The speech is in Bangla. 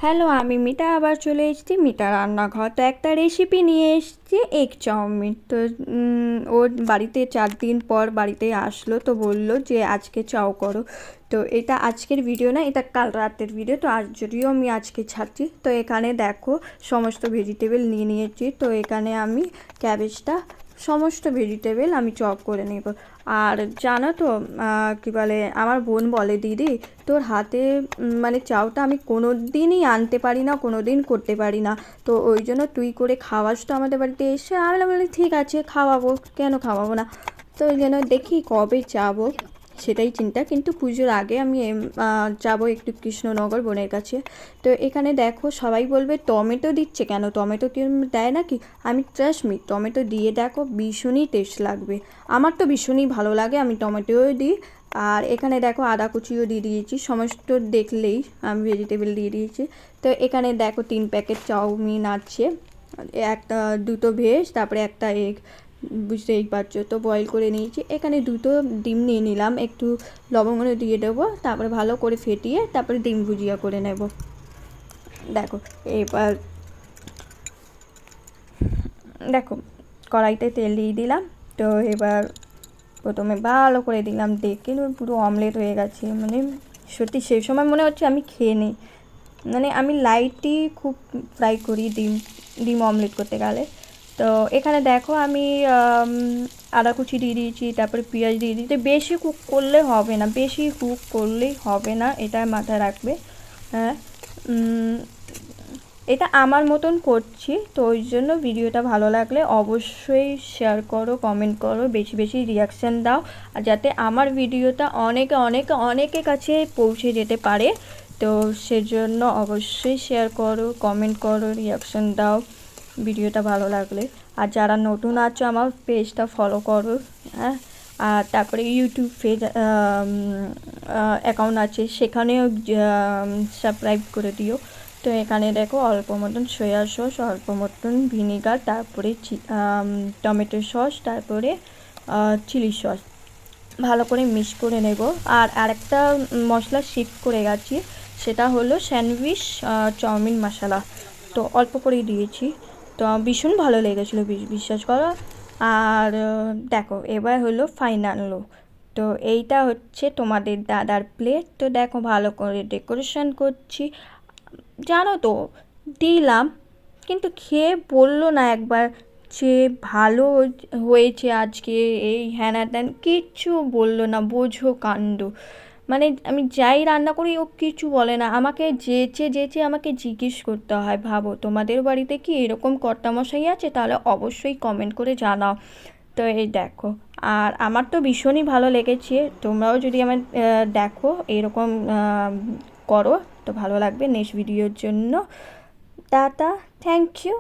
হ্যালো, আমি মিতা আবার চলে এসেছি মিতা রান্নাঘর। তো একটা রেসিপি নিয়ে এসেছি এগ চাউমিন। তো ওর বাড়িতে 4 দিন পর বাড়িতে আসলো, তো বলল যে আজকে চাও করো। তো এটা আজকের ভিডিও না, এটা কাল রাতের ভিডিও। তো আজ যদিও আমি আজকে ছাড়ছি। তো এখানে দেখো সমস্ত ভেজিটেবল নিয়ে নিয়েছি। তো এখানে আমি ক্যাবেজটা সমস্ত ভেজিটেবল আমি চপ করে নেব। আর জানো তো কী বলে, আমার বোন বলে দিদি তোর হাতে মানে চাউটা আমি কোনো দিনই আনতে পারি না, কোনো দিন করতে পারি না। তো ওই জন্য তুই করে খাওয়াস তো আমাদের বাড়িতে এসে। আমি বলি ঠিক আছে খাওয়াবো, কেন খাওয়াবো না। তো ওই জন্য দেখি কবে যাবো সেটাই চিন্তা। কিন্তু পুজোর আগে আমি যাবো একটু কৃষ্ণনগর বোনের কাছে। তো এখানে দেখো সবাই বলবে টমেটো দিচ্ছে কেন, টমেটো কি দেয় নাকি। আমি ট্রাস্ট মি টমেটো দিয়ে দেখো ভীষণই টেস্ট লাগবে। আমার তো ভীষণই ভালো লাগে, আমি টমেটোও দিই। আর এখানে দেখো আদা কুচিও দিয়ে দিয়েছি, সমস্ত দেখলেই আমি ভেজিটেবল দিয়ে দিয়েছি। তো এখানে দেখো 3 প্যাকেট চাউমিন আছে, একটা দুটো ভেজ তারপরে একটা এগ, বুঝতেই পারছো। তো বয়েল করে নিয়েছি। এখানে দুটো ডিম নিয়ে নিলাম, একটু লবঙ্গ দিয়ে দেবো, তারপরে ভালো করে ফেটিয়ে তারপরে ডিম ভুজিয়া করে নেব। দেখো এবার দেখো কড়াইতে তেল দিয়ে দিলাম। তো এবার প্রথমে ভালো করে দিলাম, দেখে পুরো অমলেট হয়ে গেছে। মানে সত্যি সেই সময় মনে হচ্ছে আমি খেয়ে নিই। মানে আমি লাইটই খুব ফ্রাই করি ডিম ডিম অমলেট করতে গেলে। তো এখানে দেখো আমি আদা কুচি দিয়ে দিয়েছি, তারপরে পেঁয়াজ দিয়ে দিয়েছি। বেশি কুক করলে হবে না, বেশি কুক করলেই হবে না, এটা মাথায় রাখবে। হ্যাঁ, এটা আমার মতন করছি, তো ওই জন্য ভিডিওটা ভালো লাগলে অবশ্যই শেয়ার করো, কমেন্ট করো, বেশি বেশি রিয়াকশান দাও, আর যাতে আমার ভিডিওটা অনেকের কাছে পৌঁছে যেতে পারে। তো সেজন্য অবশ্যই শেয়ার করো, কমেন্ট করো, রিয়াকশান দাও ভিডিওটা ভালো লাগলে। আর যারা নতুন আছো আমার পেজটা ফলো করো। হ্যাঁ, আর তারপরে ইউটিউব পেজ অ্যাকাউন্ট আছে, সেখানেও সাবস্ক্রাইব করে দিও। তো এখানে দেখো অল্প মতন সয়া সস, অল্প মতন ভিনিগার, তারপরে টমেটো সস, তারপরে চিলি সস ভালো করে মিক্স করে নেব। আর আরেকটা মশলা শিফট করে গেছি, সেটা হলো স্যান্ডউইচ চাউমিন মশলা। তো অল্প করেই দিয়েছি, তো ভীষণ ভালো লেগেছিলো, বিশ্বাস করো। আর দেখো এবার হলো ফাইনাল লুক। তো এইটা হচ্ছে তোমাদের দাদার প্লেট। তো দেখো ভালো করে ডেকোরেশন করছি, জানো তো দিলাম, কিন্তু খেয়ে বললো না একবার যে ভালো হয়েছে আজকে, এই হ্যানা ত্যান কিচ্ছু বললো না। বোঝো কাণ্ড। মানে আমি যাই রান্না করি ও কিছু বলে না, আমাকে যেচে যেচে আমাকে জিজ্ঞেস করতে হয়। ভাবো তোমাদের বাড়িতে কি এরকম কর্তামশাই আছে? তাহলে অবশ্যই কমেন্ট করে জানাও। তো এই দেখো, আর আমার তো ভীষণই ভালো লেগেছে। তোমরাও যদি আমার দেখো এরকম করো তো ভালো লাগবে। নেক্সট ভিডিওর জন্য টাটা, থ্যাংক ইউ।